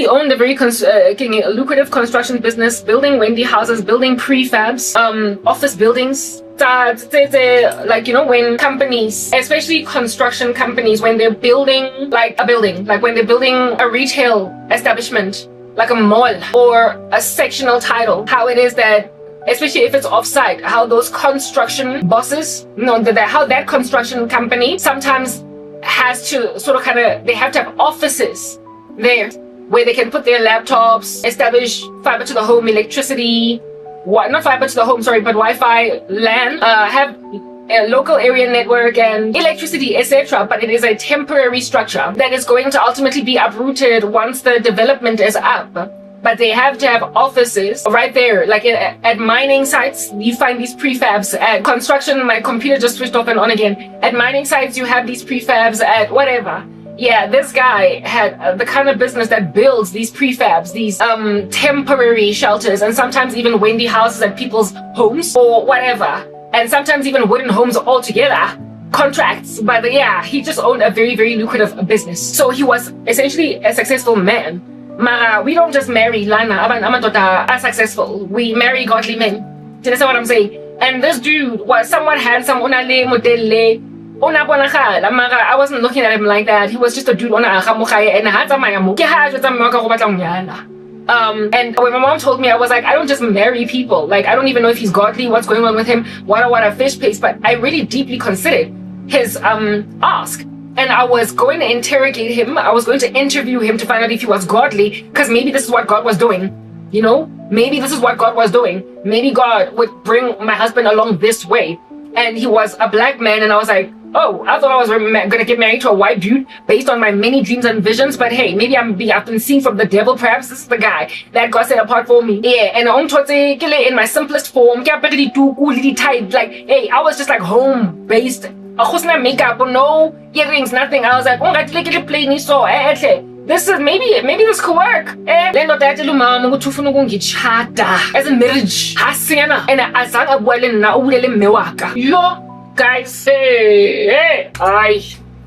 He owned a very lucrative construction business, building Wendy houses, building prefabs, office buildings. Like, you know, when companies, especially construction companies, when they're building like a building, like when they're building a retail establishment, like a mall or a sectional title, how it is that, especially if it's offsite, how those construction bosses, how that construction company sometimes has to sort of they have to have offices there where they can put their laptops, establish fiber to the home electricity, not fiber to the home, sorry, but Wi-Fi, LAN, have a local area network and electricity, etc. But it is a temporary structure that is going to ultimately be uprooted once the development is up. But they have to have offices right there, like at mining sites. You find these prefabs. At construction, my computer just switched off and on again. At mining sites, you have these prefabs. At whatever. Yeah, this guy had the kind of business that builds these prefabs, these temporary shelters, and sometimes even Wendy houses at people's homes or whatever, and sometimes even wooden homes altogether. Contracts, but yeah, he just owned a very, very lucrative business. So he was essentially a successful man. Mara, we don't just marry lana amadoda are successful. We marry godly men. Do you understand what I'm saying? And this dude was somewhat handsome, unale modelle. I wasn't looking at him like that. He was just a dude and when my mom told me, I was like, I don't just marry people. Like, I don't even know if he's godly, what's going on with him, what a fish paste. But I really deeply considered his ask. And I was going to interrogate him. I was going to interview him to find out if he was godly, because maybe this is what God was doing. You know, maybe this is what God was doing. Maybe God would bring my husband along this way. And he was a black man, and I was like, oh, I thought I was gonna get married to a white dude based on my many dreams and visions, but hey, maybe I've been seen from the devil. Perhaps this is the guy that God set apart for me. Yeah, and in my simplest form, like, hey, I was just like home based. Makeup, no earrings, nothing. I was like, this is maybe this could work. As in marriage, guys,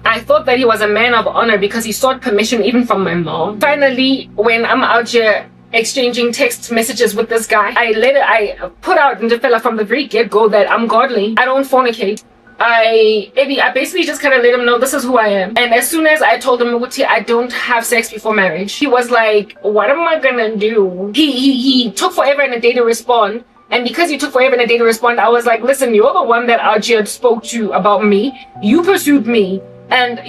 I thought that he was a man of honor because he sought permission even from my mom. Finally, when I'm out here exchanging text messages with this guy, I put out in the fella from the very get-go that I'm godly. I don't fornicate. I basically just kind of let him know this is who I am. And as soon as I told him, I don't have sex before marriage, he was like, what am I gonna do? He took forever and a day to respond. And because he took forever and a day to respond, I was like, listen, you're the one that Ajid spoke to about me. You pursued me. And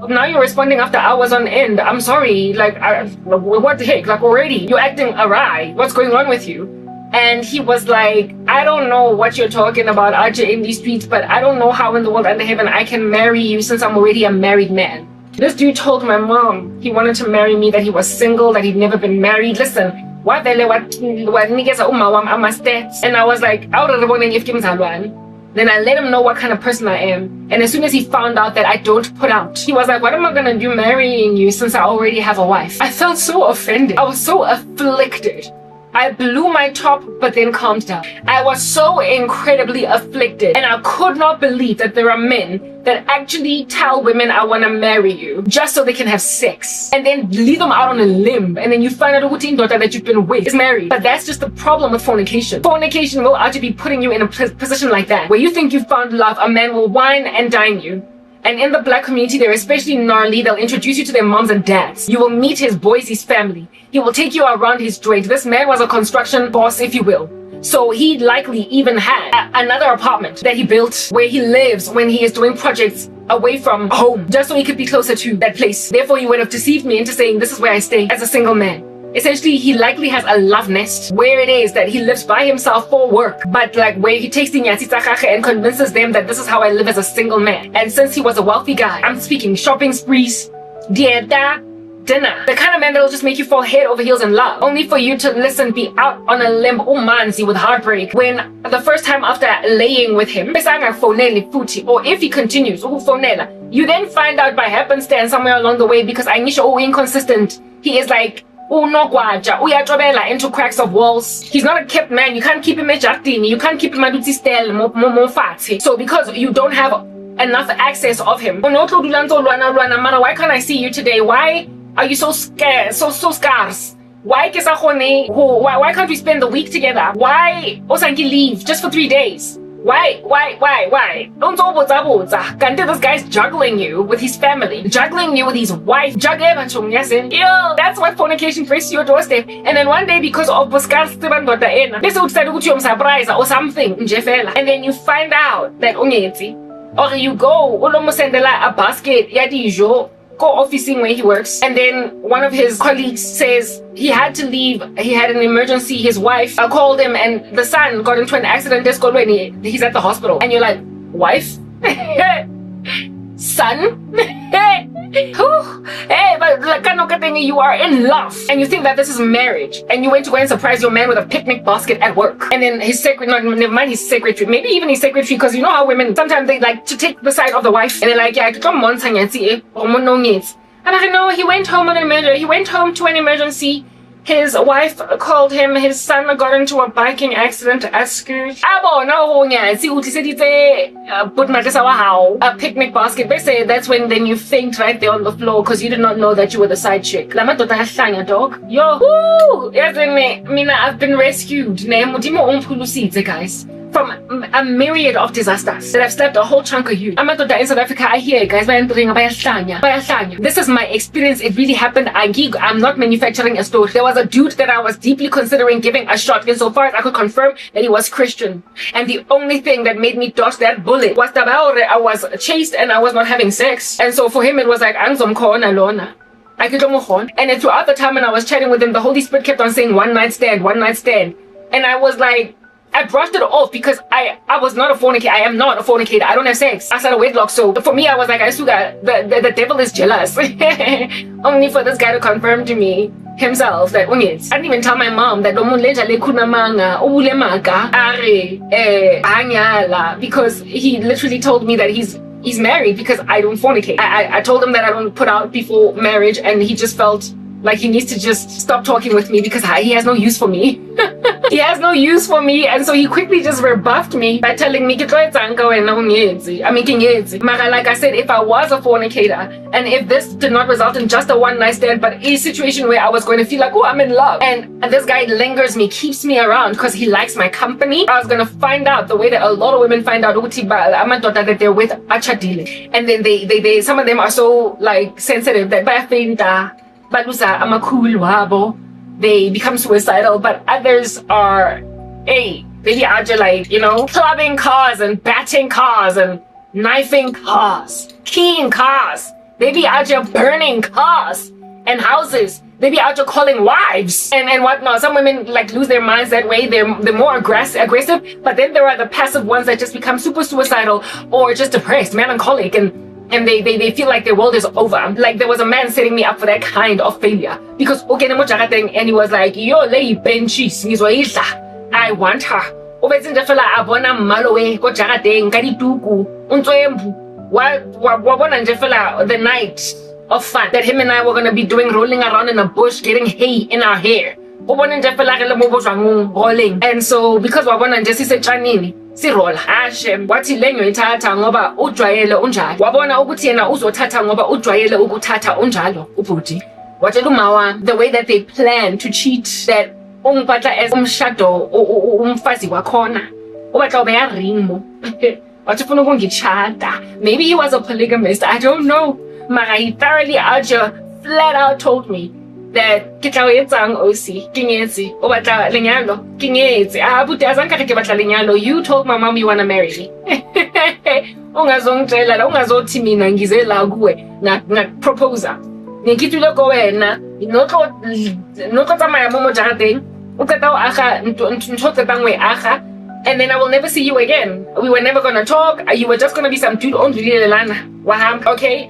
now you're responding after hours on end. I'm sorry. Like, what the heck? Like, already, you're acting awry. What's going on with you? And he was like, I don't know what you're talking about, Ajay, in these streets, but I don't know how in the world under heaven I can marry you since I'm already a married man. This dude told my mom he wanted to marry me, that he was single, that he'd never been married. Listen, what niggas are my stats? And I was like, then I let him know what kind of person I am. And as soon as he found out that I don't put out, he was like, what am I gonna do marrying you since I already have a wife? I felt so offended. I was so afflicted. I blew my top, but then calmed down. I was so incredibly afflicted, and I could not believe that there are men that actually tell women, I want to marry you, just so they can have sex, and then leave them out on a limb, and then you find out a daughter that you've been with is married. But that's just the problem with fornication. Fornication will actually be putting you in a position like that, where you think you found love, a man will wine and dine you. And in the black community, they're especially gnarly. They'll introduce you to their moms and dads. You will meet his boys, his family. He will take you around his joint. This man was a construction boss, if you will. So he likely even had another apartment that he built where he lives when he is doing projects away from home, just so he could be closer to that place. Therefore, he would have deceived me into saying this is where I stay as a single man. Essentially, he likely has a love nest where it is that he lives by himself for work, but like where he takes the Nyatitakache and convinces them that this is how I live as a single man. And since he was a wealthy guy, I'm speaking shopping sprees, dieta, dinner. The kind of man that'll just make you fall head over heels in love, only for you to listen, be out on a limb, umanzi, with heartbreak, when the first time after laying with him, or if he continues, you then find out by happenstance somewhere along the way, because Anisha inconsistent. He is like, into cracks of walls. He's not a kept man. You can't keep him ejactini. You can't keep him at so because you don't have enough access of him, why can't I see you today? Why are you so scared, so scarce? Why why can't we spend the week together? Why osanki leave just for 3 days? Why? Don't Kanti this guy's juggling you with his family, juggling you with his wife, that's why fornication brings to your doorstep. And then one day, because of surprise or something, and then you find out that or you go a basket officing where he works, and then one of his colleagues says he had to leave, he had an emergency, his wife called him, and the son got into an accident, he's at the hospital, and you're like, wife? Son? Hey, but you are in love, and you think that this is marriage, and you went to go and surprise your man with a picnic basket at work, and then his never mind his secretary, maybe even his secretary, because you know how women sometimes they like to take the side of the wife, and they're like, yeah, I don't want and I know he went home to an emergency. His wife called him, his son got into a biking accident at school. A picnic basket. They say that's when then you faint right there on the floor because you did not know that you were the side chick. Dog. Yo, woo! I've been rescued. Guys. From a myriad of disasters that I've slept a whole chunk of you. I'm in South Africa. I hear it, guys. This is my experience. It really happened. I'm not manufacturing a story. There was a dude that I was deeply considering giving a shot, insofar as I could confirm that he was Christian. And the only thing that made me dodge that bullet was that I was chased and I was not having sex. And so for him, it was like, and then throughout the time when I was chatting with him, the Holy Spirit kept on saying, one night stand. And I was like, I brushed it off because I was not a fornicator. I am not a fornicator. I don't have sex. I started a wedlock. So for me, I was like, the devil is jealous. Only for this guy to confirm to me himself that I didn't even tell my mom that because he literally told me that he's married because I don't fornicate. I told him that I don't put out before marriage, and he just felt like he needs to just stop talking with me because he has no use for me. He has no use for me, and so he quickly just rebuffed me by telling me, like I said, if I was a fornicator, and if this did not result in just a one night stand, but a situation where I was going to feel like, oh, I'm in love, and this guy lingers me, keeps me around because he likes my company, I was going to find out the way that a lot of women find out that they're with achadile, and then they some of them are so like sensitive that they become suicidal, but others are maybe are just like, clubbing cars and batting cars and knifing cars, keying cars, maybe are just burning cars and houses, maybe are just calling wives and whatnot. Some women like lose their minds that way. They're more aggressive, but then there are the passive ones that just become super suicidal or just depressed, melancholic, and they feel like their world is over. Like there was a man setting me up for that kind of failure because and he was like, yo, lay benches, I want her. The night of fun that him and I were gonna be doing, rolling around in a bush, getting hay in our hair. And so because wabona nje sisetshanini sirola hashem wathi lenyo ithatha ngoba ujwayele unjalo, wabona ukuthi yena uzothatha ngoba ujwayele ukuthatha unjalo ubhuti. Watshela uma wami the way that they plan to cheat, that ungiphatha as umshado umfazi wakhona ubatla ubeyaringo wathi ufuna ukungitshada. Maybe he was a polygamist, I don't know, mara he thoroughly flat out told me that you told my mom you want to marry me. Proposer. And then I will never see you again. We were never gonna talk. You were just gonna be some dude on okay,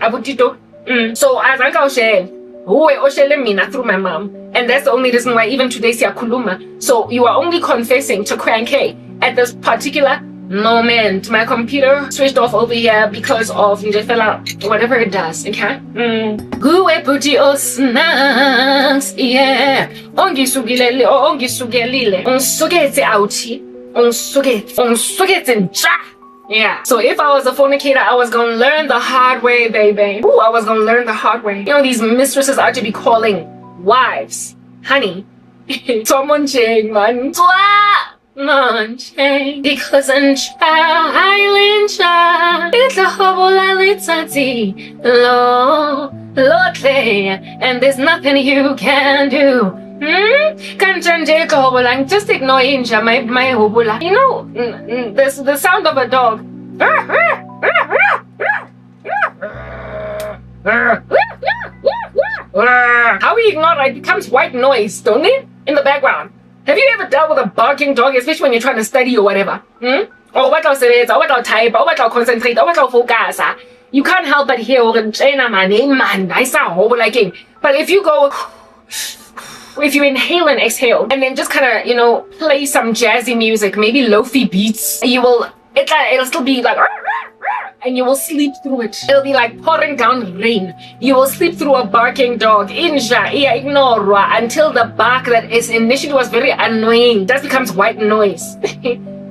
so as I share through my mom, and that's the only reason why even today siyakhuluma. So you are only confessing to Crank A at this particular moment. My computer switched off over here because of whatever it does, okay? Guwe puti osnaks, yeah. Ongisugelile, onsuketse outi, onsuketse nja. Yeah. So if I was a fornicator, I was gonna learn the hard way, baby. Ooh, I was gonna learn the hard way. You know, these mistresses are to be calling wives, honey. Someone chain man. Because it's a whole and there's nothing you can do. Just ignore inja, my hobula. You know, the sound of a dog. How we ignore it becomes white noise, don't it? In the background. Have you ever dealt with a barking dog, especially when you're trying to study or whatever? Or what I'll say is, or what I'll type, or what I'll concentrate, or what I'll focus. You can't help but hear man, I sound horrible like him. But if you go, if you inhale and exhale, and then just kind of, you know, play some jazzy music, maybe lofi beats, you will, it'll still be like, and you will sleep through it. It'll be like pouring down rain. You will sleep through a barking dog. Inja, ignore until the bark that is initially was very annoying just becomes white noise.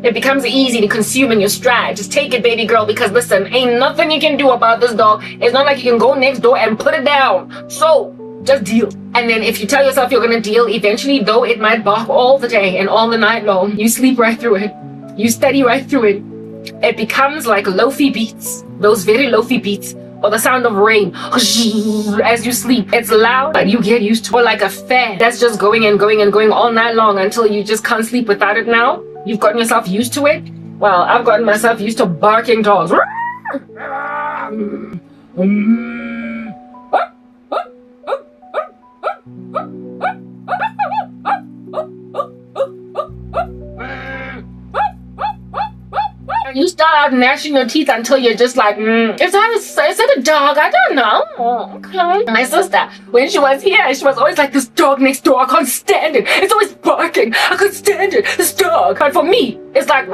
It becomes easy to consume in your stride. Just take it, baby girl, because listen, ain't nothing you can do about this dog. It's not like you can go next door and put it down. So just deal. And then if you tell yourself you're gonna deal, eventually, though it might bark all the day and all the night long, you sleep right through it. You study right through it. It becomes like lofi beats, those very lofi beats, or the sound of rain as you sleep. It's loud, but you get used to it. Or like a fan that's just going and going and going all night long until you just can't sleep without it now. You've gotten yourself used to it. Well, I've gotten myself used to barking dogs. You start out gnashing your teeth until you're just like, is that a dog? I don't know. Okay. My sister, when she was here, she was always like, this dog next door, I can't stand it. It's always barking. I can't stand it. This dog. But for me, it's like,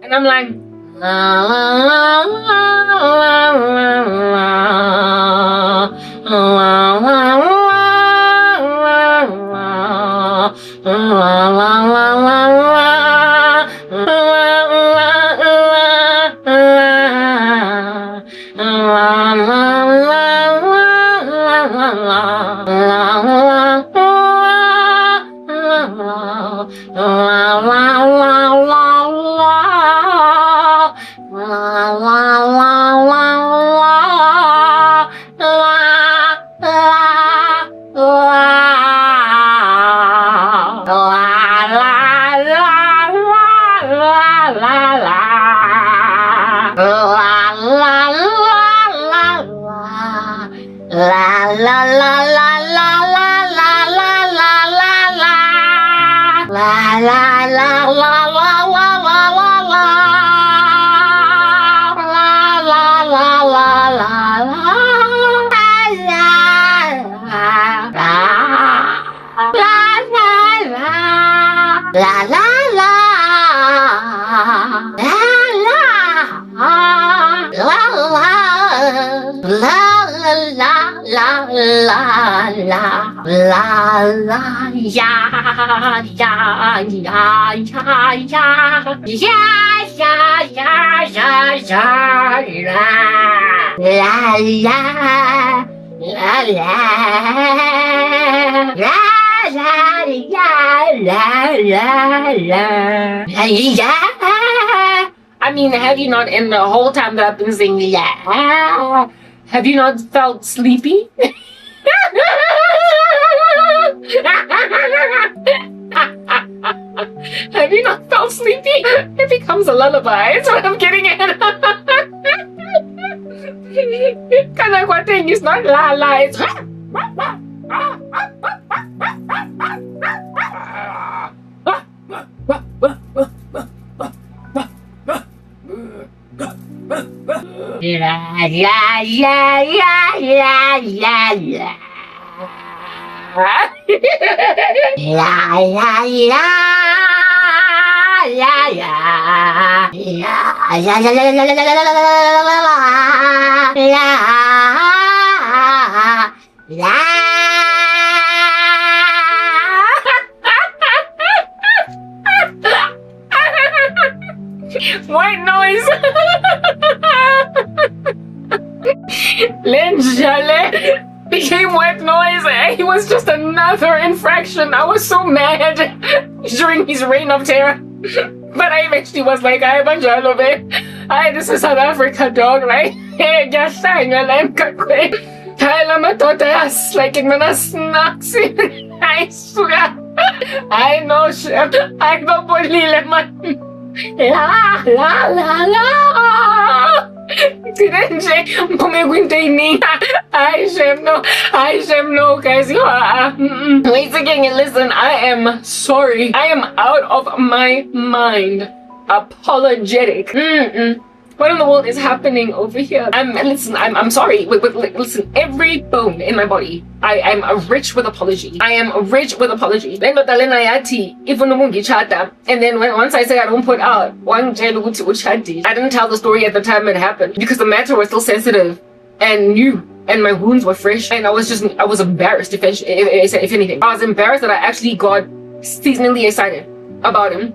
and I'm like, I mean, have you not, in the whole time that I've been singing, have you not felt sleepy? Have you not felt sleepy? It becomes a lullaby. That's what I'm getting at. Kanakwating is not la la. It's la la la la la la la. La la la la la la la la Lenjale became white noise. It was just another infraction. I was so mad during his reign of terror. But I eventually was like, "Ay, banjalo be. Ay, this is South Africa, dog, right? Hey, gasanga la emkakwe. Kaya madoda like it mana snacks. I swear. I know, chef. I know, bolile man. La la la la. Nje mphume kwinto eyiningi. I shame no guys. You are wait again, listen, I am sorry. I am out of my mind. Apologetic. What in the world is happening over here? I'm sorry. Listen, every bone in my body, I'm rich with apology. I am rich with apology. Then and then once I say I don't put out, I didn't tell the story at the time it happened because the matter was still sensitive and new. And my wounds were fresh, and I was embarrassed. If anything, I was embarrassed that I actually got seasonally excited about him.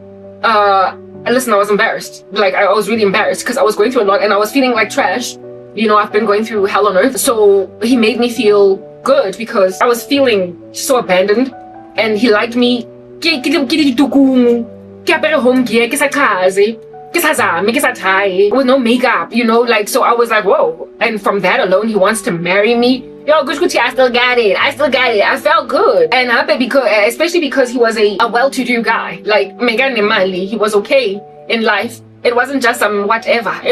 Listen, I was embarrassed. Like, I was really embarrassed because I was going through a lot and I was feeling like trash. You know, I've been going through hell on earth. So he made me feel good because I was feeling so abandoned, and he liked me. With no makeup, you know, like, so I was like, whoa. And from that alone, he wants to marry me. Yo, Gushkuti, I still got it. I felt good. And especially because he was a well-to-do guy. Like, Megane Mali, he was okay in life. It wasn't just some whatever. Do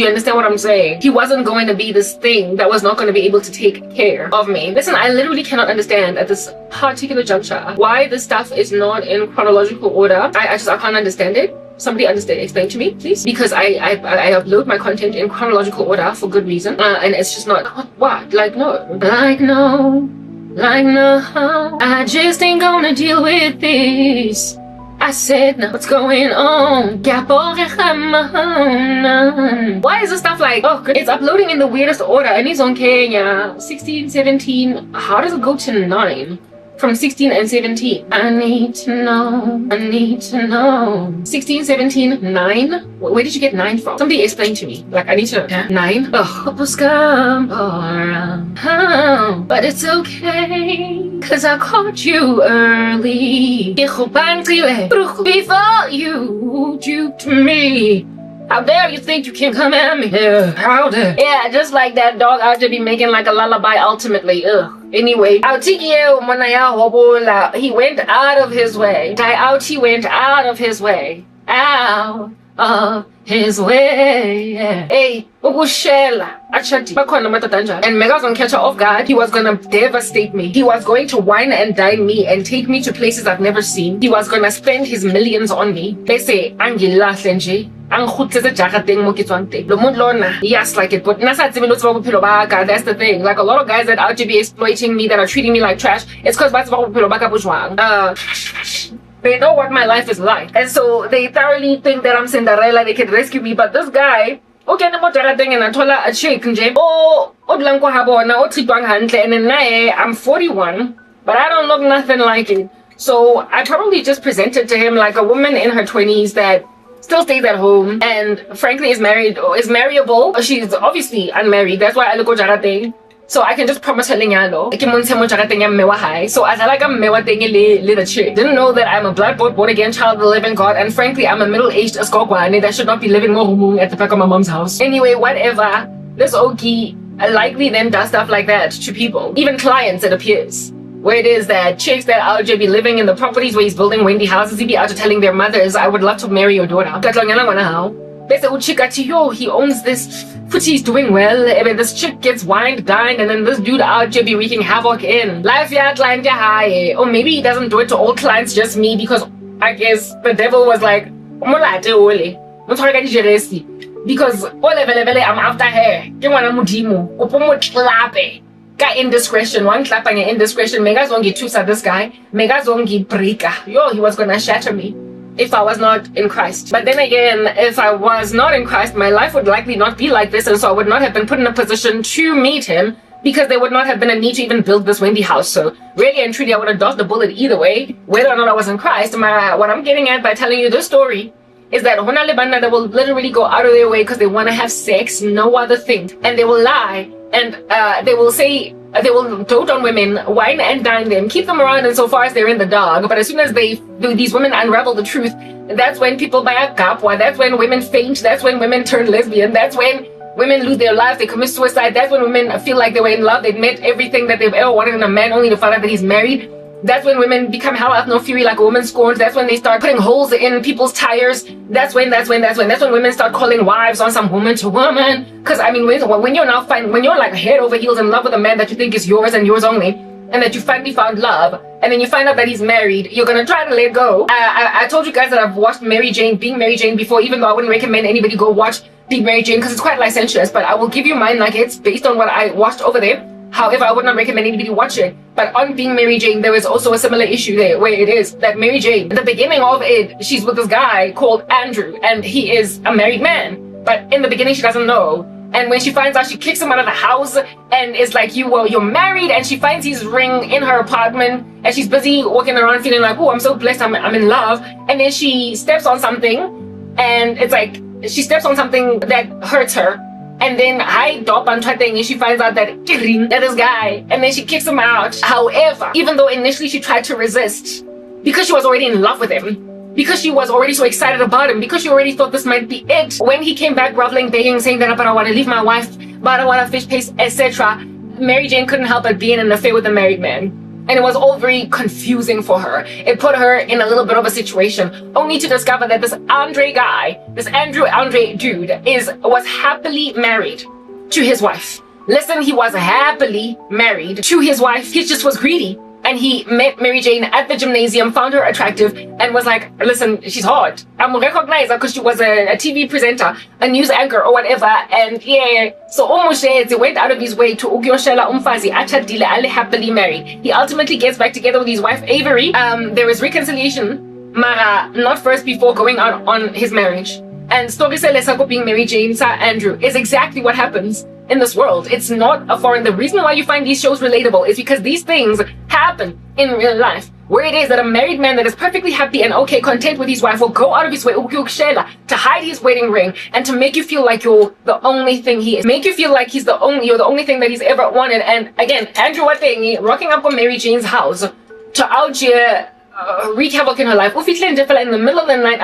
you understand what I'm saying? He wasn't going to be this thing that was not going to be able to take care of me. Listen, I literally cannot understand at this particular juncture why this stuff is not in chronological order. I can't understand it. Somebody explain to me, please, because I upload my content in chronological order for good reason, and it's just not what no, I just ain't gonna deal with this. I said, no, what's going on? Why is this stuff like, oh, it's uploading in the weirdest order, and it's on Kenya 16, 17. How does it go to 9? From 16 and 17. I need to know. 16, 17, 9? Where did you get 9 from? Somebody explain to me. Like, I need to know. 9? Ugh. But it's okay, cause I caught you early. Before you duped me. How dare you think you can come at me? Yeah, how dare. Yeah, just like that dog, I'll just be making like a lullaby ultimately. Ugh. Anyway, he went out of his way. He went out of his way. Out of his way. Hey, and Mega's gonna catch her off guard. He was gonna devastate me. He was going to wine and dine me and take me to places I've never seen. He was gonna spend his millions on me. They say, yes, like it, but that's the thing. Like, a lot of guys that are to be exploiting me, that are treating me like trash, it's because they know what my life is like, and so they thoroughly think that I'm Cinderella, they can rescue me. But this guy, okay, and a chick, and then I'm 41, but I don't look nothing like it. So I probably just presented to him like a woman in her 20s that still stays at home and frankly is married or is marryable. She's obviously unmarried. That's why I look at so I can just promise her lenyalo. So as I like a mewa thing little chick. Didn't know that I'm a blood-bought, born-again child of the living God, and frankly I'm a middle-aged Askogwane that should not be living more at the back of my mom's house. Anyway, whatever. This Oki likely then does stuff like that to people, even clients, it appears. Where it is that chicks that are be living in the properties where he's building Wendy houses, he'd be out telling their mothers, I would love to marry your daughter. They say, he owns this, he's doing well. I mean, this chick gets wined, dined, and then this dude out here be wreaking havoc in. Life ya client ya high. Or maybe he doesn't do it to all clients, just me, because I guess the devil was like, because I'm after her. Indiscretion, one clapping indiscretion. Megazongi tusa this guy. Megazongi breaker. Yo, he was gonna shatter me if I was not in Christ. But then again, if I was not in Christ, my life would likely not be like this, and so I would not have been put in a position to meet him, because there would not have been a need to even build this Wendy house. So really and truly, I would have dodged the bullet either way, whether or not I was in Christ. What I'm getting at by telling you this story is that hona le banna that will literally go out of their way because they want to have sex, no other thing, and they will lie, and they will say, they will dote on women, wine and dine them, keep them around insofar as they're in the dark. But as soon as these women unravel the truth, that's when people buy a kapwa, that's when women faint, that's when women turn lesbian, that's when women lose their lives, they commit suicide, that's when women feel like they were in love, they've met everything that they've ever wanted in a man, only to find out that he's married. That's when women become hell hath no fury, like a woman scorned. That's when they start putting holes in people's tires. That's when women start calling wives on some woman to woman. Because I mean, when you're like head over heels in love with a man that you think is yours and yours only, and that you finally found love, and then you find out that he's married, you're gonna try to let go. I told you guys that I've watched Being Mary Jane before, even though I wouldn't recommend anybody go watch Being Mary Jane because it's quite licentious, but I will give you my nuggets based on what I watched over there. However, I would not recommend anybody watch it. But on Being Mary Jane, there is also a similar issue there, where it is that Mary Jane, at the beginning of it, she's with this guy called Andrew, and he is a married man. But in the beginning, she doesn't know. And when she finds out, she kicks him out of the house and is like, you're married. And she finds his ring in her apartment, and she's busy walking around feeling like, oh, I'm so blessed, I'm in love. And then she steps on something, and it's like, she steps on something that hurts her. And then I dop on thing, and she finds out that this guy, and then she kicks him out. However, even though initially she tried to resist, because she was already in love with him, because she was already so excited about him, because she already thought this might be it, when he came back groveling, begging, saying that, but I want to leave my wife, but I want a fish paste, etc., Mary Jane couldn't help but be in an affair with a married man. And it was all very confusing for her. It put her in a little bit of a situation, only to discover that this Andrew dude was happily married to his wife. Listen, he was happily married to his wife. He just was greedy. And he met Mary Jane at the gymnasium, found her attractive, and was like, listen, she's hot. I'm gonna recognize her because she was a TV presenter, a news anchor or whatever. And yeah, so almost he went out of his way to ukyoshela umfazi achadile ale happily married. He ultimately gets back together with his wife Avery. There is reconciliation, mara not first before going out on his marriage. And story selesako Being Mary Jane sa Andrew is exactly what happens in this world. It's not a foreign. The reason why you find these shows relatable is because these things happen in real life, where it is that a married man that is perfectly happy and okay, content with his wife, will go out of his way to hide his wedding ring and to make you feel like you're the only thing he is, make you feel like you're the only thing that he's ever wanted. And again, Andrew rocking up on Mary Jane's house to out here wreak havoc in her life. In the middle of the night,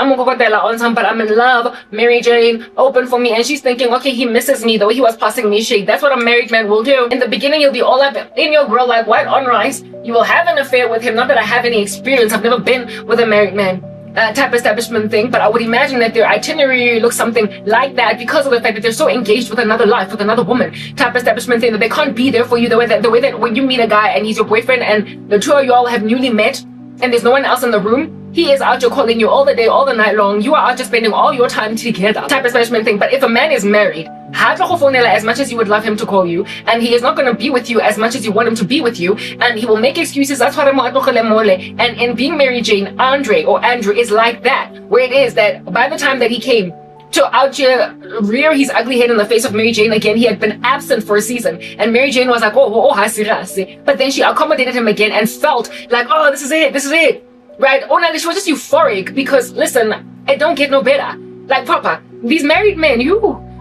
but I'm in love. Mary Jane, open for me. And she's thinking, okay, he misses me though. He was passing me shade. That's what a married man will do. In the beginning, you'll be all up in your grill like white on rice. You will have an affair with him. Not that I have any experience. I've never been with a married man. Type establishment thing, but I would imagine that their itinerary looks something like that because of the fact that they're so engaged with another life, with another woman. Type establishment thing that they can't be there for you the way that when you meet a guy and he's your boyfriend and the two of you all have newly met, and there's no one else in the room, he is out here calling you all the day, all the night long. You are out just spending all your time together. Type of management thing. But if a man is married, as much as you would love him to call you, and he is not going to be with you as much as you want him to be with you, and he will make excuses. That's what and in Being Mary Jane, Andrew is like that, where it is that by the time that he came to out here rear his ugly head in the face of Mary Jane again, he had been absent for a season, and Mary Jane was like, but then she accommodated him again and felt like, oh, this is it, right? She was just euphoric because, listen, it don't get no better. Like, Papa, these married men,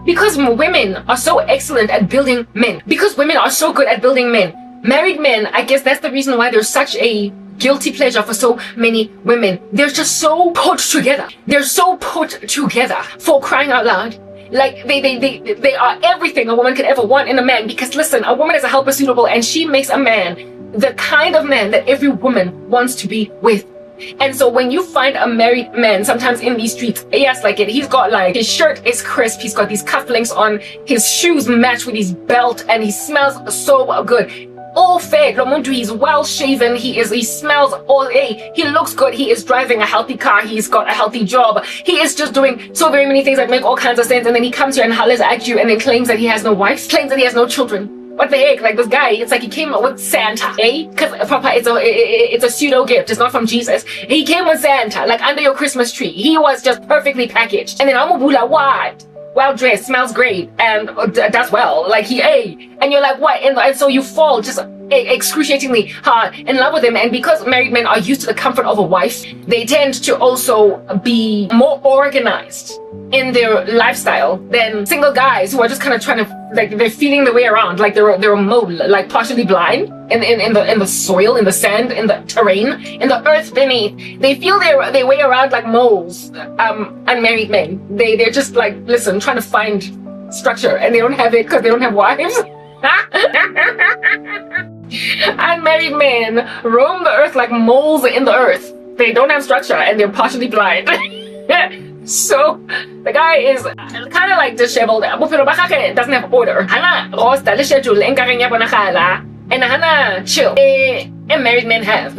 because women are so excellent at building men, because women are so good at building men, married men, I guess that's the reason why there's such a guilty pleasure for so many women. They're just so put together. They're so put together, for crying out loud. Like, they are everything a woman could ever want in a man. Because listen, a woman is a helper suitable, and she makes a man the kind of man that every woman wants to be with. And so when you find a married man, sometimes in these streets, yes, like it, he's got like, his shirt is crisp, he's got these cufflinks on, his shoes match with his belt, and he smells so good. All fed, Lomuntu, he's well shaven, he smells all he looks good, he is driving a healthy car, he's got a healthy job, he is just doing so very many things that make all kinds of sense, and then he comes here and hollers at you and then claims that he has no wife, claims that he has no children. What the heck? Like, this guy, it's like he came with Santa, eh? Because, Papa, it's a pseudo gift. It's not from Jesus. He came with Santa, like under your Christmas tree. He was just perfectly packaged. And then Amubula, what? Well dressed, smells great, and does well. Like, and you're like, what? And so you fall just excruciatingly hard in love with him. And because married men are used to the comfort of a wife, they tend to also be more organized in their lifestyle than single guys who are just kind of trying to, like, they're feeling their way around, like they're a mole, like partially blind in the soil, in the sand, in the terrain, in the earth beneath. They feel their way around like moles. Unmarried men, they're just like, listen, trying to find structure, and they don't have it because they don't have wives. Unmarried men roam the earth like moles in the earth. They don't have structure and they're partially blind. So the guy is kind of like disheveled. Doesn't have order. Hana rosta le schedule enkareng ya bonagala. And hana chill. Married men have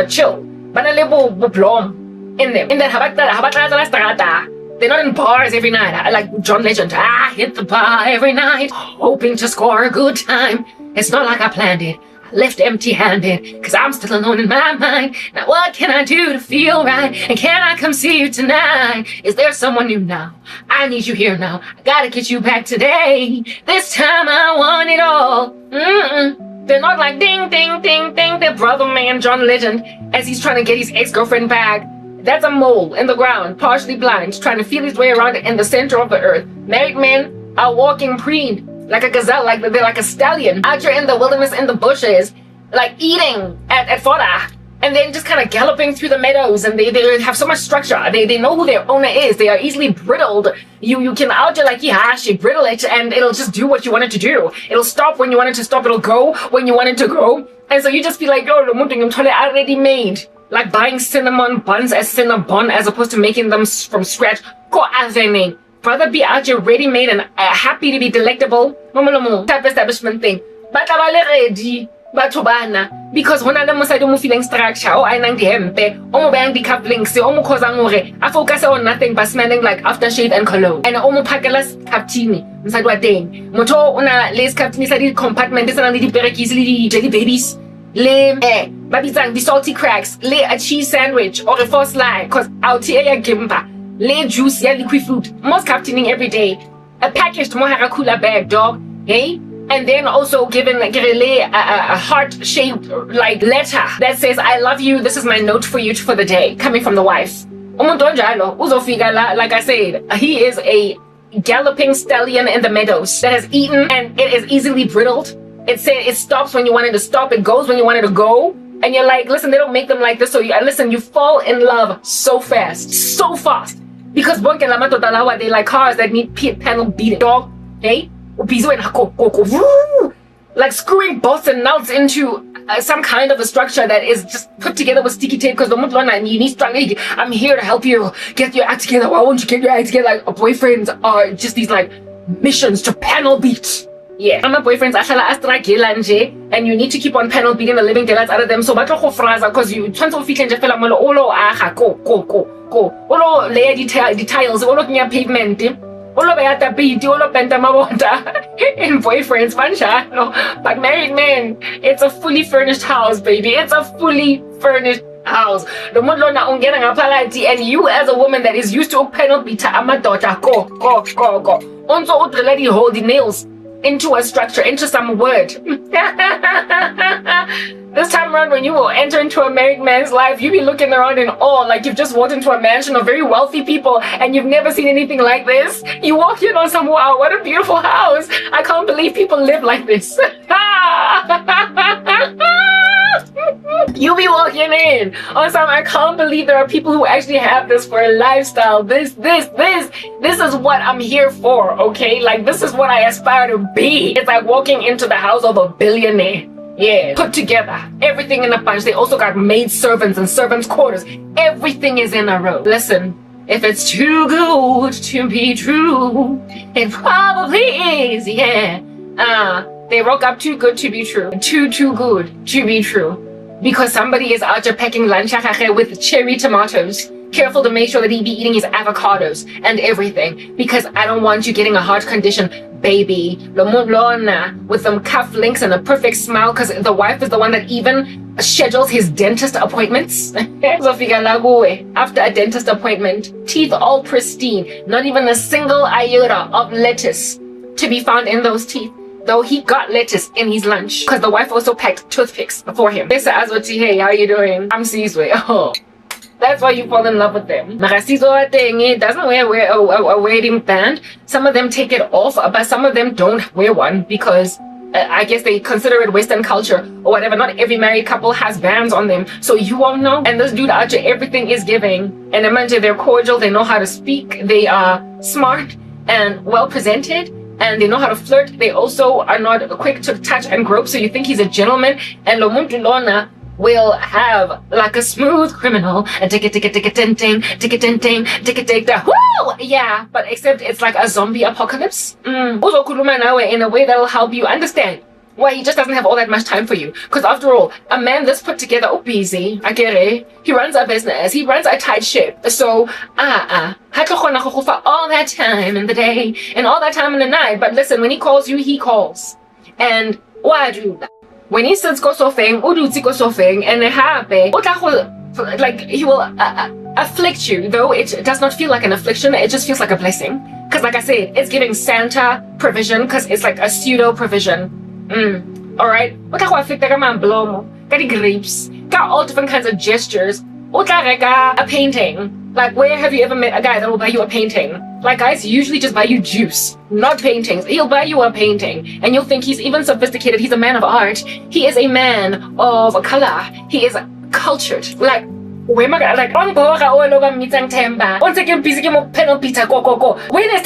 a chill. Bana le bo blom in them. In the habata. They're not in bars every night. Like John Legend. I hit the bar every night, hoping to score a good time. It's not like I planned it. I left empty-handed, cause I'm still alone in my mind. Now what can I do to feel right? And can I come see you tonight? Is there someone new now? I need you here now. I gotta get you back today. This time I want it all. They're not like ding, ding, ding, ding. Their brother man, John Legend, as he's trying to get his ex-girlfriend back. That's a mole in the ground, partially blind, trying to feel his way around in the center of the earth. Married men are walking preened, like a gazelle, like they're like a stallion, out here in the wilderness, in the bushes, like eating at fodder, and then just kind of galloping through the meadows, and they have so much structure. They know who their owner is. They are easily brittled. You can out here like, yeah, she brittle it, and it'll just do what you want it to do. It'll stop when you want it to stop. It'll go when you want it to go. And so you just feel like, oh, the muting already made. Like buying cinnamon buns as Cinnabon as opposed to making them from scratch. Go avene. Rather be out here ready-made and happy to be delectable. Type establishment thing. But ready. Because when I'm feeling structure, or I'm the hempe, or I'm the couplings, or I focus on nothing but smelling like aftershave and cologne. And I'm packelas captini. Inside what thing? Moto una lace captini side compartment. This and the perekis, jelly babies. Le babizang the salty cracks, le a cheese sandwich or a first line, cause out here gimba, le juice ya liquid fruit, most captaining every day, a packaged moharakula bag, dog, hey? And then also given a heart-shaped like letter that says, I love you, this is my note for you for the day, coming from the wife. Like I said, he is a galloping stallion in the meadows that has eaten and it is easily brittled. It stops when you want it to stop. It goes when you want it to go. And you're like, listen, they don't make them like this. So you fall in love so fast, so fast. Because they like cars that need panel beating. Dog, hey? Like screwing bolts and nuts into some kind of a structure that is just put together with sticky tape. Because you need structure. I'm here to help you get your act together. Why won't you get your act together? Like boyfriends are just these like missions to panel beat. Yeah, my boyfriends and you need to keep on panel beating the living daylights out of them. So because you turn to feet and just go layer details, pavement, in boyfriends, but married men, it's a fully furnished house, baby. It's a fully furnished house. And you as a woman that is used to panel beat go. Also hold the nails into a structure, into some word. This time around, when you will enter into a married man's life, you be looking around in awe, like you've just walked into a mansion of very wealthy people and you've never seen anything like this. You walk in on some, wow, what a beautiful house. I can't believe people live like this. You be walking in on some, I can't believe there are people who actually have this for a lifestyle. This is what I'm here for, okay? Like, this is what I aspire to be. It's like walking into the house of a billionaire. Yeah, put together, everything in a bunch. They also got maid servants and servants' quarters. Everything is in a row. Listen, if it's too good to be true, it probably is, yeah. They woke up too good to be true. Too good to be true. Because somebody is out there packing lunch with cherry tomatoes. Careful to make sure that he be eating his avocados and everything. Because I don't want you getting a heart condition, baby. With some cuff links and a perfect smile, because the wife is the one that even schedules his dentist appointments. After a dentist appointment, teeth all pristine, not even a single iota of lettuce to be found in those teeth. though he got lettuce in his lunch because the wife also packed toothpicks for him. They said, hey, how you doing? I'm Sizwe. Oh. That's why you fall in love with them. It doesn't wear a wedding band. Some of them take it off, but some of them don't wear one because I guess they consider it Western culture or whatever. Not every married couple has bands on them, so you won't know. And this dude out here, everything is giving. And imagine they're cordial, they know how to speak, they are smart and well presented, and they know how to flirt. They also are not quick to touch and grope, so you think he's a gentleman. And lo muntu lona will have like a smooth criminal and woo! Yeah, but except it's like a zombie apocalypse. Uzokhuluma nawe in a way that'll help you understand why he just doesn't have all that much time for you. Because after all, a man that's put together, busy, I get it. He runs a business, he runs a tight ship. So, all that time in the day and all that time in the night. But listen, when he calls you, he calls. And why do that? When he sits go sofeng, udutsi go sofeng, and like he will afflict you, though it does not feel like an affliction, it just feels like a blessing. Because like I said, it's giving Santa provision, because it's like a pseudo provision. Alright? Got grapes, got all different kinds of gestures. A painting. Like, where have you ever met a guy that will buy you a painting? Like, guys usually just buy you juice, not paintings. He'll buy you a painting, and you'll think he's even sophisticated. He's a man of art. He is a man of color. He is cultured. Like, where am I gonna, like, when is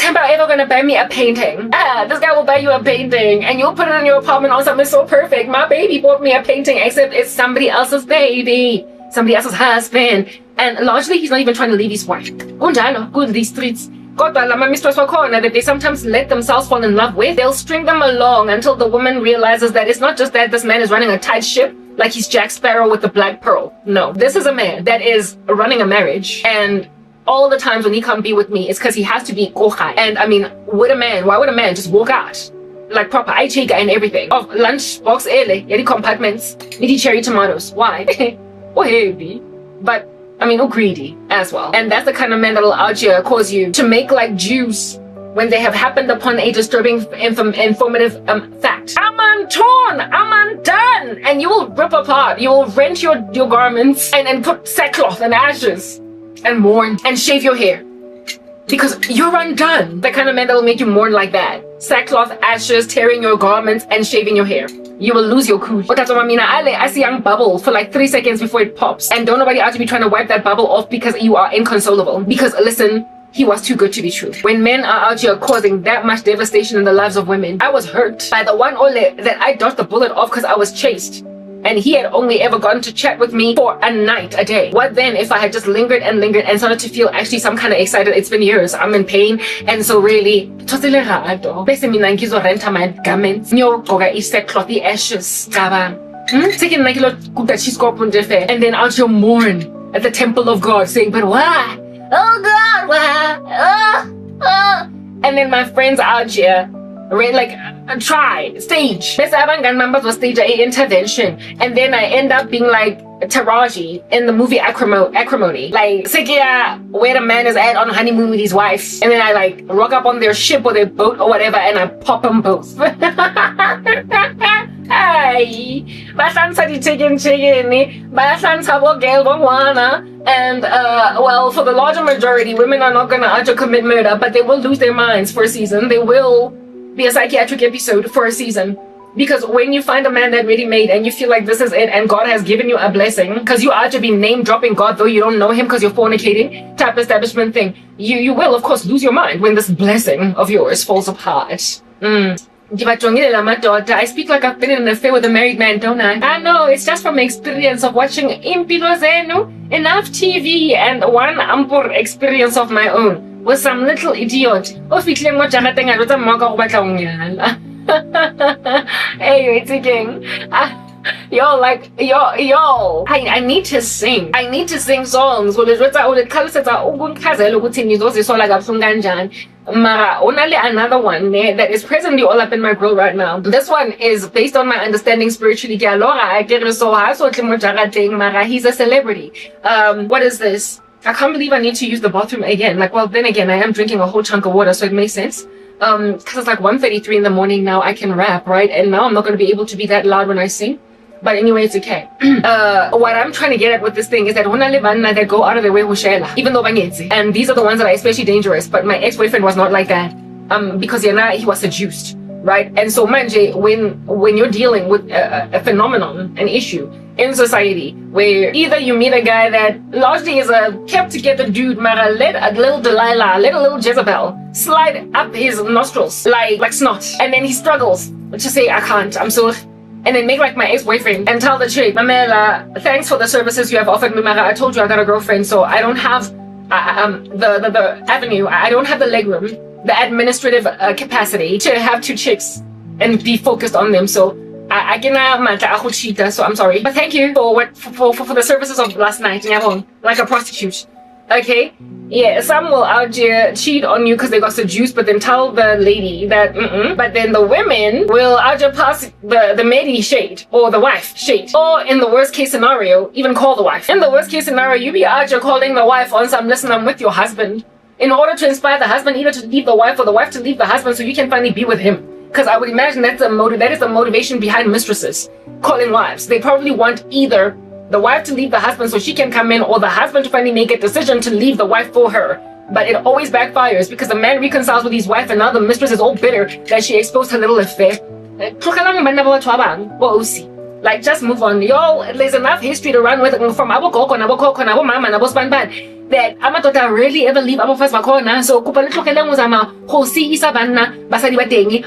Temba ever gonna buy me a painting? This guy will buy you a painting, and you'll put it in your apartment on something so perfect. My baby bought me a painting, except it's somebody else's baby, somebody else's husband. And largely, he's not even trying to leave his wife. Good these streets. That they sometimes let themselves fall in love with. They'll string them along until the woman realizes that it's not just that this man is running a tight ship, like he's Jack Sparrow with the Black Pearl. No, this is a man that is running a marriage. And all the times when he can't be with me, it's because he has to be kochai. And I mean, why would a man just walk out? Like proper aichika and everything. Of lunch box ele, compartments, niti cherry tomatoes. Why? Oh heavy. But I mean, greedy as well. And that's the kind of man that'll out here cause you to make like Jews when they have happened upon a disturbing, informative fact. I'm untorn, I'm undone. And you will rip apart, you will rent your garments and put sackcloth and ashes and mourn and shave your hair. Because you're undone. The kind of man that will make you mourn like that. Sackcloth, ashes, tearing your garments and shaving your hair. You will lose your cool. I see young bubble for like 3 seconds before it pops. And don't nobody out to be trying to wipe that bubble off because you are inconsolable. Because listen, he was too good to be true. When men are out here causing that much devastation in the lives of women, I was hurt by the one ole that I dodged the bullet off because I was chased. And he had only ever gotten to chat with me for a night, a day. What then if I had just lingered and started to feel actually some kind of excited? It's been years. I'm in pain. And so really, bese mina ngizorenta my garments. Ngiyogqoka i-sackcloth, ashes. And then out you mourn at the temple of God saying, but why? Oh God, why? And then my friends out here, like, stage. Best avant members was stage a intervention, and then I end up being like Taraji in the movie Acrimony. Like, Sikia, where the man is at on honeymoon with his wife, and then I like rock up on their ship or their boat or whatever, and I pop them both. Hey, and well, for the larger majority, women are not gonna commit murder, but they will lose their minds for a season. They will be a psychiatric episode for a season. Because when you find a man that really made and you feel like this is it and God has given you a blessing, because you are to be name dropping God though you don't know him because you're fornicating type establishment thing, you will of course lose your mind when this blessing of yours falls apart. I speak like I've been in an affair with a married man, don't I? I know, it's just from experience of watching Impilo Zenu, enough TV, and one ampur experience of my own with some little idiot. Hey, it's again. I need to sing. I need to sing songs. Another one that is presently all up in my grill right now. This one is based on my understanding spiritually. He's a celebrity. What is this? I can't believe I need to use the bathroom again. Like, well, then again, I am drinking a whole chunk of water, so it makes sense. because it's like 1:33 in the morning now. I can rap, right? And now I'm not going to be able to be that loud when I sing. But anyway, it's okay. What I'm trying to get at with this thing is that that go out of their way, even though and these are the ones that are especially dangerous. But my ex-boyfriend was not like that. Because he was seduced, right? And so manje, when you're dealing with a phenomenon, an issue in society, where either you meet a guy that largely is a kept together dude, mara let a little Delilah, let a little Jezebel slide up his nostrils like snot, and then he struggles to say I can't, I'm so. And then make like my ex-boyfriend and tell the chick, Mamela, thanks for the services you have offered me, Mara. I told you I got a girlfriend, so I don't have the avenue. I don't have the legroom, the administrative capacity to have two chicks and be focused on them. So I cannot, so I'm sorry. But thank you for the services of last night, like a prostitute. Okay? Yeah, some will out here cheat on you because they got seduced, but then tell the lady that but then the women will out here pass the maidie shade or the wife shade, or in the worst case scenario even call the wife. In the worst case scenario, you be out here calling the wife on some listen, I'm with your husband, in order to inspire the husband either to leave the wife or the wife to leave the husband so you can finally be with him. Because I would imagine that is the motivation behind mistresses calling wives. They probably want either the wife to leave the husband so she can come in, or the husband to finally make a decision to leave the wife for her. But it always backfires because the man reconciles with his wife and now the mistress is all bitter that she exposed her little affair. Like, just move on. Y'all, there's enough history to run with from Abo Koko, Nabo Koko, Nabo Mama, Nabo Spanban, that Amatota rarely ever leave Abo Fas Makona. So,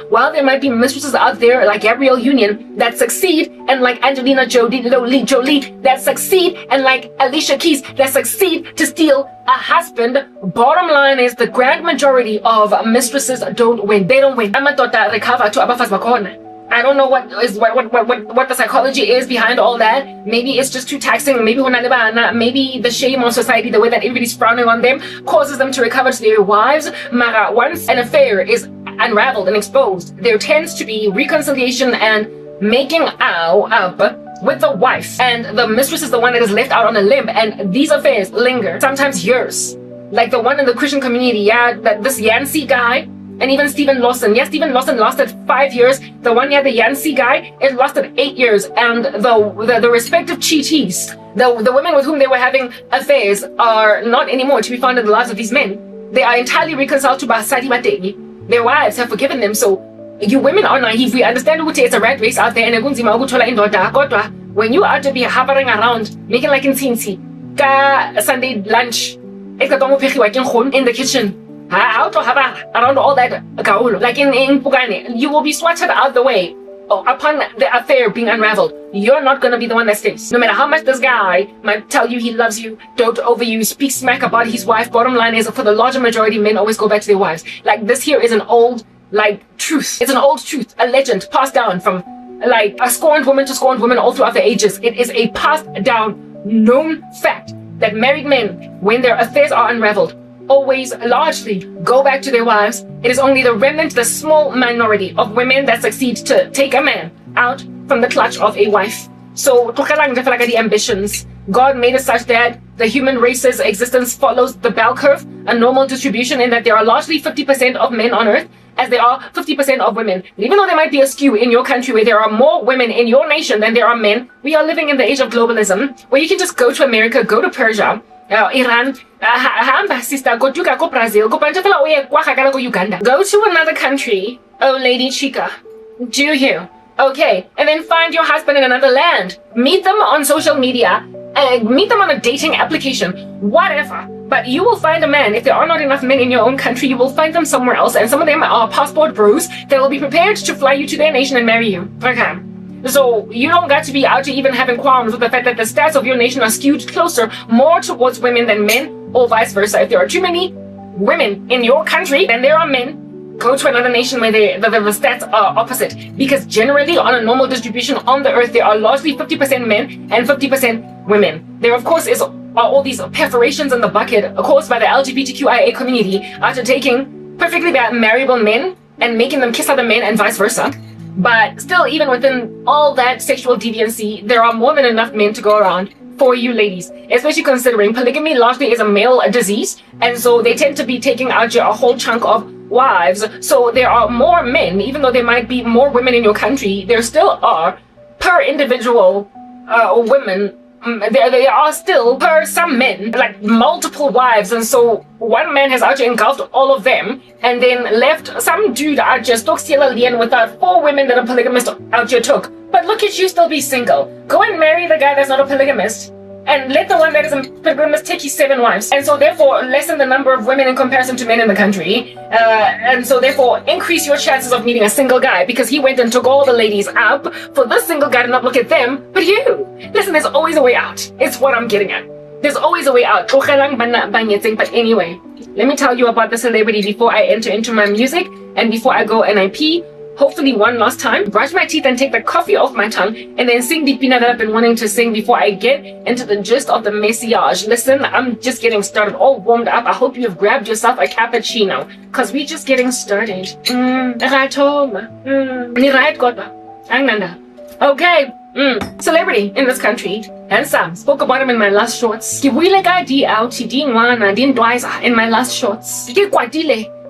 while there might be mistresses out there like Gabrielle Union that succeed, and like Angelina Jolie that succeed, and like Alicia Keys that succeed to steal a husband, bottom line is the grand majority of mistresses don't win. They don't win. Amatota recover to Abo Fas Makona. I don't know what the psychology is behind all that. Maybe it's just too taxing. Maybe the shame on society, the way that everybody's frowning on them, causes them to recover to their wives. Mara, once an affair is unraveled and exposed, there tends to be reconciliation and making up with the wife. And the mistress is the one that is left out on a limb. And these affairs linger, sometimes years. Like the one in the Christian community, that this Yancey guy, and even Stephen Lawson. Yes, Stephen Lawson lasted 5 years. The one the Yancey guy, it lasted 8 years. And the respective cheatees, the women with whom they were having affairs, are not anymore to be found in the lives of these men. They are entirely reconciled to Basadi Mategi. Their wives have forgiven them. So you women are naive. We understand it's a rat race out there. And when you are to be hovering around, making like in Cincy, Sunday lunch, in the kitchen. How to have around all that like in Pugane, you will be swatted out the way upon the affair being unraveled. You're not gonna be the one that stays. No matter how much this guy might tell you he loves you, dote over you, speak smack about his wife, bottom line is for the larger majority, men always go back to their wives. Like this here is an old truth. It's an old truth, a legend passed down from like a scorned woman to scorned woman all throughout the ages. It is a passed down known fact that married men, when their affairs are unraveled, always largely go back to their wives. It is only the remnant, the small minority of women that succeed to take a man out from the clutch of a wife. So, the ambitions. God made it such that the human race's existence follows the bell curve, a normal distribution in that there are largely 50% of men on earth, as there are 50% of women. And even though there might be a skew in your country where there are more women in your nation than there are men, we are living in the age of globalism, where you can just go to America, go to Persia, Iran, sister, go to Brazil, go to Uganda. Go to another country, oh Lady Chica. Do you? Okay, and then find your husband in another land. Meet them on social media, meet them on a dating application, whatever. But you will find a man. If there are not enough men in your own country, you will find them somewhere else. And some of them are passport bros that will be prepared to fly you to their nation and marry you. Okay. So you don't got to be out to even having qualms with the fact that the stats of your nation are skewed closer, more towards women than men, or vice versa. If there are too many women in your country than there are men, go to another nation where the stats are opposite. Because generally, on a normal distribution on the earth, there are largely 50% men and 50% women. There, of course, are all these perforations in the bucket caused by the LGBTQIA community after taking perfectly marriable men and making them kiss other men and vice versa. But still, even within all that sexual deviancy, there are more than enough men to go around for you ladies, especially considering polygamy largely is a male disease, and so they tend to be taking out a whole chunk of wives. So there are more men, even though there might be more women in your country, there still are per individual women. There are still per some men like multiple wives, and so one man has actually engulfed all of them and then left some dude out just without 4 women that a polygamist out here took. But look at you still be single. Go and marry the guy that's not a polygamist, and let the one that is a polygamist take his 7 wives, and so therefore lessen the number of women in comparison to men in the country, and so therefore increase your chances of meeting a single guy, because he went and took all the ladies up for this single guy to not look at them but you. Listen, there's always a way out. It's what I'm getting at. There's always a way out. But anyway, let me tell you about the celebrity before I enter into my music and before I go and I pee. Hopefully one last time, brush my teeth and take the coffee off my tongue, and then sing the pina that I've been wanting to sing before I get into the gist of the message. Listen, I'm just getting started, all warmed up. I hope you've grabbed yourself a cappuccino, because we're just getting started. Okay, celebrity in this country, handsome, spoke about him in my last shorts. In my last shorts.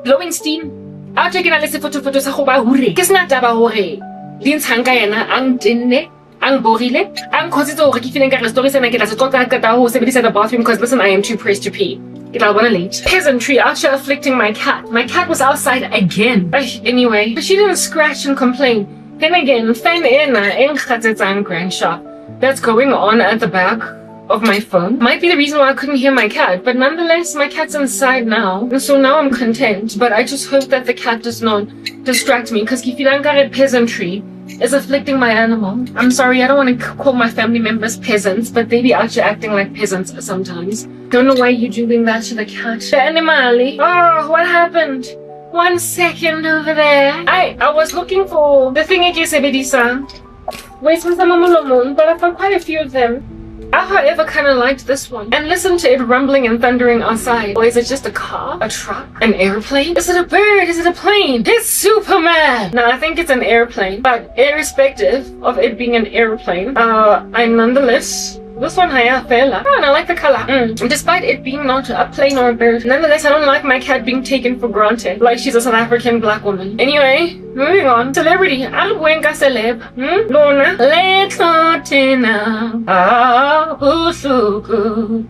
Glowing steam. I'll check in a list photo sa goba hure. Ke sna taba hore. Di ntshang ka yena ang tenne, ang borile, ang khositse hore ke feeling ka re story sena ke tla se tlotla ka ta ho sebedisa the bathroom because listen, I am too pressed to pee. Ke tla bona late. Peasantry after afflicting my cat. My cat was outside again. Anyway, but she didn't scratch and complain. Then again, fan ena eng khatsetsang grandshop. That's going on at the back of my phone. Might be the reason why I couldn't hear my cat, but nonetheless, my cat's inside now, and so now I'm content. But I just hope that the cat does not distract me, because Kifilangare peasantry is afflicting my animal. I'm sorry, I don't want to call my family members peasants, but they be actually acting like peasants sometimes. Don't know why you're doing that to the cat. The animali. Oh, what happened? 1 second over there. I was looking for the thing Sebedisa. Wait for some but I've got quite a few of them. I, however, kind of liked this one. And listen to it rumbling and thundering outside. Or is it just a car? A truck? An airplane? Is it a bird? Is it a plane? It's Superman! No, I think it's an airplane. But irrespective of it being an airplane, I nonetheless... This one, fella. Oh, and I like the color. Despite it being not a plane or a bird, nonetheless, I don't like my cat being taken for granted, like she's a South African black woman. Anyway, moving on. Celebrity. Albuenka celeb. Lorna. Letlotina. Usuku.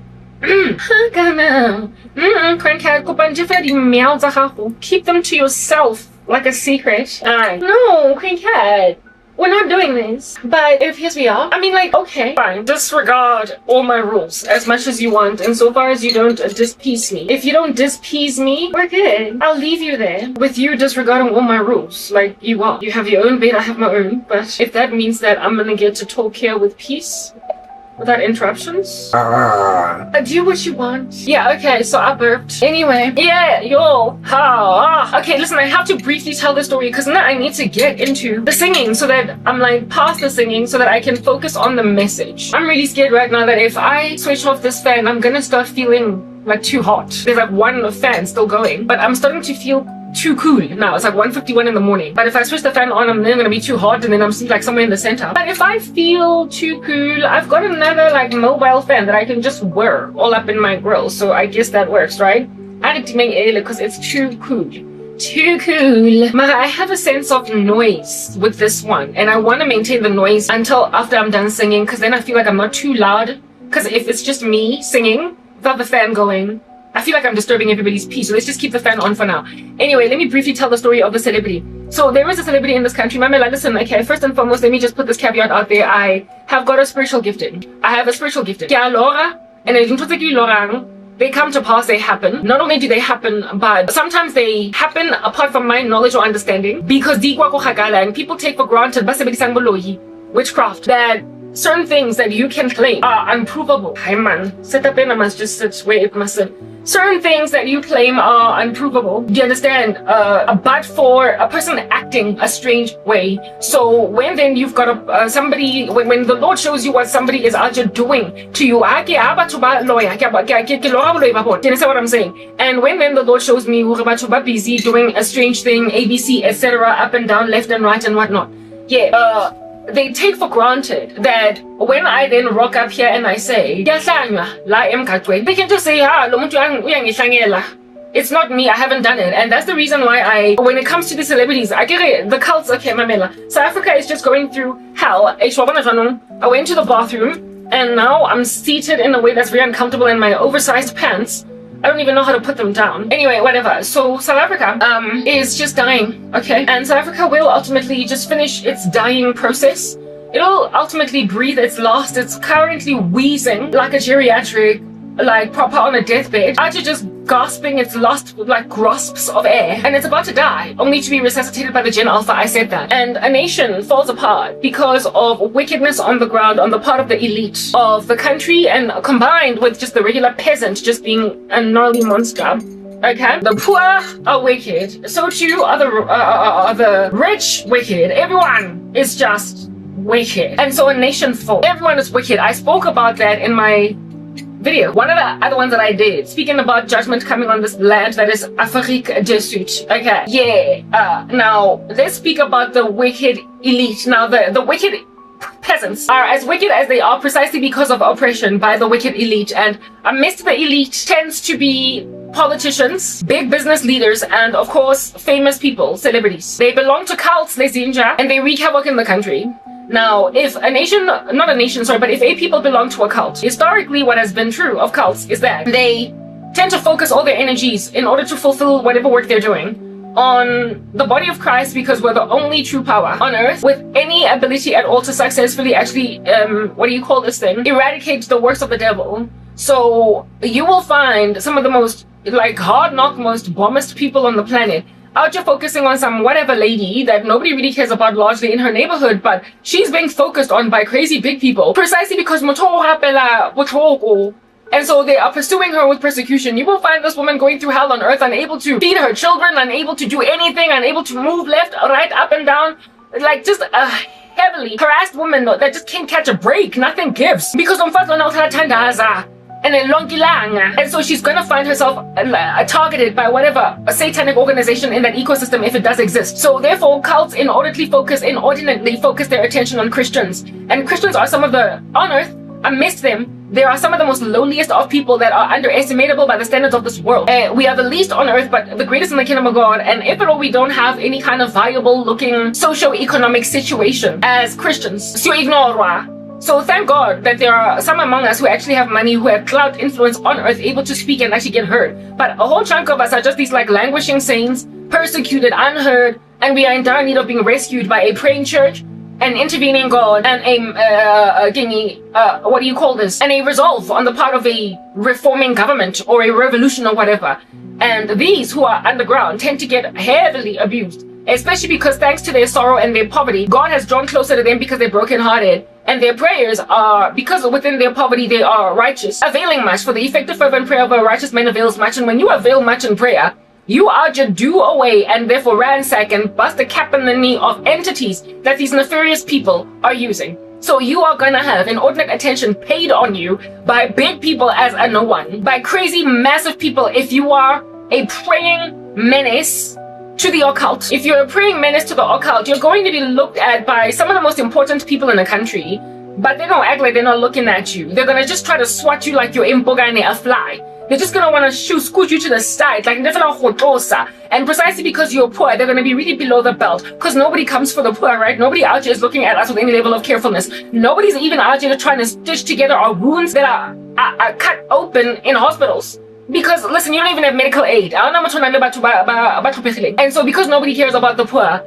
Keep them to yourself, like a secret. Alright. No, Queen Cat. We're not doing this. But if yes we are, I mean, like, okay, fine. Disregard all my rules as much as you want, and so far as you don't displease me. If you don't displease me, we're good. I'll leave you there with you disregarding all my rules. Like you are. You have your own bed, I have my own. But if that means that I'm gonna get to talk here with peace, without interruptions, do what you want. Yeah, okay, so I burped. Anyway, yeah, yo, okay, listen, I have to briefly tell the story because now I need to get into the singing so that I'm like past the singing so that I can focus on the message. I'm really scared right now that if I switch off this fan, I'm gonna start feeling like too hot. There's like one fan still going, but I'm starting to feel too cool now. It's like 1:51 in the morning. But if I switch the fan on, I'm then gonna be too hot and then I'm like somewhere in the center. But if I feel too cool, I've got another like mobile fan that I can just wear all up in my grill. So I guess that works, right? I need to make it because it's too cool. Too cool. But I have a sense of noise with this one, and I want to maintain the noise until after I'm done singing, because then I feel like I'm not too loud. Because if it's just me singing without the fan going, I feel like I'm disturbing everybody's peace, so let's just keep the fan on for now. Anyway, let me briefly tell the story of the celebrity. So there is a celebrity in this country. Mamela, listen, okay, first and foremost, let me just put this caveat out there. I have got a spiritual gifting. I have a spiritual gifting. And they come to pass, they happen. Not only do they happen, but sometimes they happen apart from my knowledge or understanding. Because and people take for granted witchcraft, that certain things that you can claim are unprovable. Hi man, sit up in, I must just sit where it must sit. Certain things that you claim are unprovable. Do you understand? But for a person acting a strange way. So when then you've got somebody, when the Lord shows you what somebody is actually doing to you, do you understand what I'm saying? And when then the Lord shows me busy doing a strange thing, ABC, etc., up and down, left and right and whatnot. Yeah, they take for granted that when I then rock up here and I say, they can just say, It's not me. I haven't done it. And that's the reason why when it comes to the celebrities, I get it. The cults, okay, Mamela. South Africa is just going through hell. I went to the bathroom and now I'm seated in a way that's very uncomfortable in my oversized pants. I don't even know how to put them down. Anyway, whatever. So South Africa is just dying, okay? And South Africa will ultimately just finish its dying process. It'll ultimately breathe its last. It's currently wheezing like a geriatric, like proper on a deathbed, actually just gasping its last like grasps of air, and it's about to die, only to be resuscitated by the Gen Alpha. I said that. And a nation falls apart because of wickedness on the ground on the part of the elite of the country, and combined with just the regular peasant just being a gnarly monster. Okay, the poor are wicked, so too are the rich wicked. Everyone is just wicked, and so a nation falls. Everyone is wicked. I spoke about that in my video. One of the other ones that I did, speaking about judgment coming on this land that is Afrique du Sud. Okay, yeah. Now let's speak about the wicked elite. Now the wicked peasants are as wicked as they are precisely because of oppression by the wicked elite, and amidst the elite tends to be politicians, big business leaders, and of course famous people, celebrities. They belong to cults, les ninja, and they wreak havoc in the country. Now, if a nation, not a nation, sorry, but if a people belong to a cult, historically what has been true of cults is that they tend to focus all their energies in order to fulfill whatever work they're doing on the body of Christ, because we're the only true power on earth with any ability at all to successfully actually, eradicate the works of the devil. So you will find some of the most like hard-knock, most bombest people on the planet out here focusing on some whatever lady that nobody really cares about largely in her neighborhood, but she's being focused on by crazy big people precisely because and so they are pursuing her with persecution. You will find this woman going through hell on earth, unable to feed her children, unable to do anything, unable to move left, right, up and down, like just a heavily harassed woman that just can't catch a break. Nothing gives because and so she's gonna find herself targeted by whatever a satanic organization in that ecosystem, if it does exist. So therefore cults inordinately focus their attention on Christians, and Christians are some of the on earth. Amidst them there are some of the most lowliest of people that are underestimatable by the standards of this world. We are the least on earth but the greatest in the kingdom of God, and if at all we don't have any kind of viable looking socio-economic situation as Christians. So thank God that there are some among us who actually have money, who have clout, influence on earth, able to speak and actually get heard. But a whole chunk of us are just these like languishing saints, persecuted, unheard, and we are in dire need of being rescued by a praying church, an intervening God, and and a resolve on the part of a reforming government or a revolution or whatever. And these who are underground tend to get heavily abused, especially because thanks to their sorrow and their poverty, God has drawn closer to them because they're brokenhearted. And their prayers are, because within their poverty they are righteous, availing much. For the effective fervent prayer of a righteous man avails much. And when you avail much in prayer, you are to do away and therefore ransack and bust a cap in the knee of entities that these nefarious people are using. So you are gonna have inordinate attention paid on you by big people as a no one, by crazy massive people if you are a praying menace to the occult. If you're a praying menace to the occult, you're going to be looked at by some of the most important people in the country, but they don't act like they're not looking at you. They're gonna just try to swat you like you're a fly. They're just gonna wanna scoot you to the side like and precisely because you're poor, they're gonna be really below the belt, because nobody comes for the poor, right? Nobody out here is looking at us with any level of carefulness. Nobody's even out here trying to stitch together our wounds that are cut open in hospitals. Because listen, you don't even have medical aid. And so because nobody cares about the poor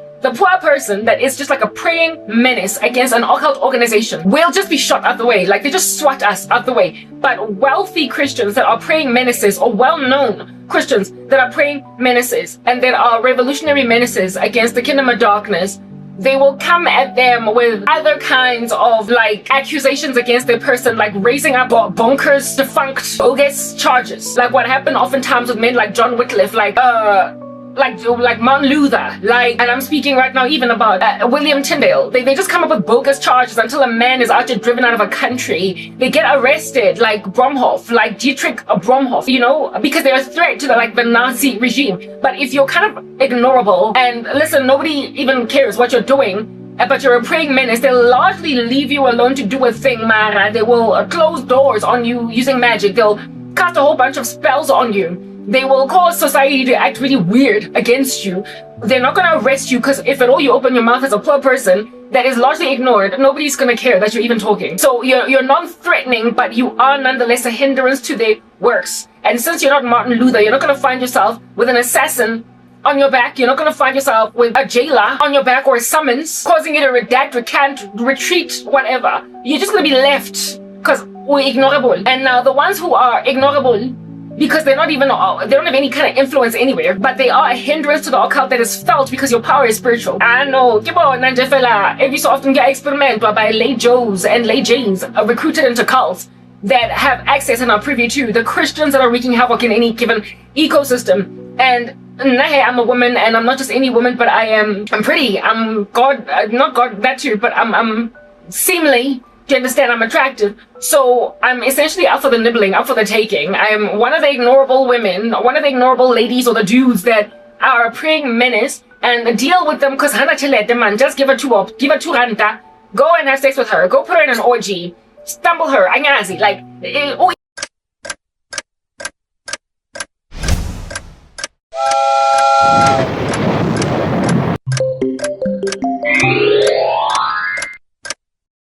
person that is just like a praying menace against an occult organization will just be shot out the way. Like they just swat us out the way. But wealthy Christians that are praying menaces, or well-known Christians that are praying menaces and that are revolutionary menaces against the kingdom of darkness, they will come at them with other kinds of like accusations against their person, like raising up bonkers, defunct, bogus charges, like what happened oftentimes with men like John Wycliffe, like Martin Luther, and I'm speaking right now even about William Tyndale. They just come up with bogus charges until a man is actually driven out of a country. They get arrested, like Bromhoff, like Dietrich Bromhoff, you know, because they're a threat to the Nazi regime. But if you're kind of ignorable and listen, nobody even cares what you're doing, but you're a praying menace, they'll largely leave you alone to do a thing, Mara. They will close doors on you using magic. They'll cast a whole bunch of spells on you. They will cause society to act really weird against you. They're not going to arrest you because if at all you open your mouth as a poor person that is largely ignored, nobody's going to care that you're even talking. So you're non-threatening, but you are nonetheless a hindrance to their works. And since you're not Martin Luther, you're not going to find yourself with an assassin on your back. You're not going to find yourself with a jailer on your back or a summons causing you to redact, recant, retreat, whatever. You're just going to be left because we're ignorable. And now the ones who are ignorable, because they don't have any kind of influence anywhere, but they are a hindrance to the occult that is felt because your power is spiritual. I know, every so often get experiment by Lay Joes and Lay Janes are recruited into cults that have access and are privy to the Christians that are wreaking havoc in any given ecosystem. And I'm a woman, and I'm not just any woman, but I'm pretty, I'm God, not God, that too, but I'm seemingly, do you understand, I'm attractive. So I'm essentially up for the nibbling, up for the taking. I'm one of the ignorable women, one of the ignorable ladies or the dudes that are a praying menace, and deal with them because hana chelete, man, just give her two ranta, go and have sex with her, go put her in an orgy, stumble her, angazi, like, oh.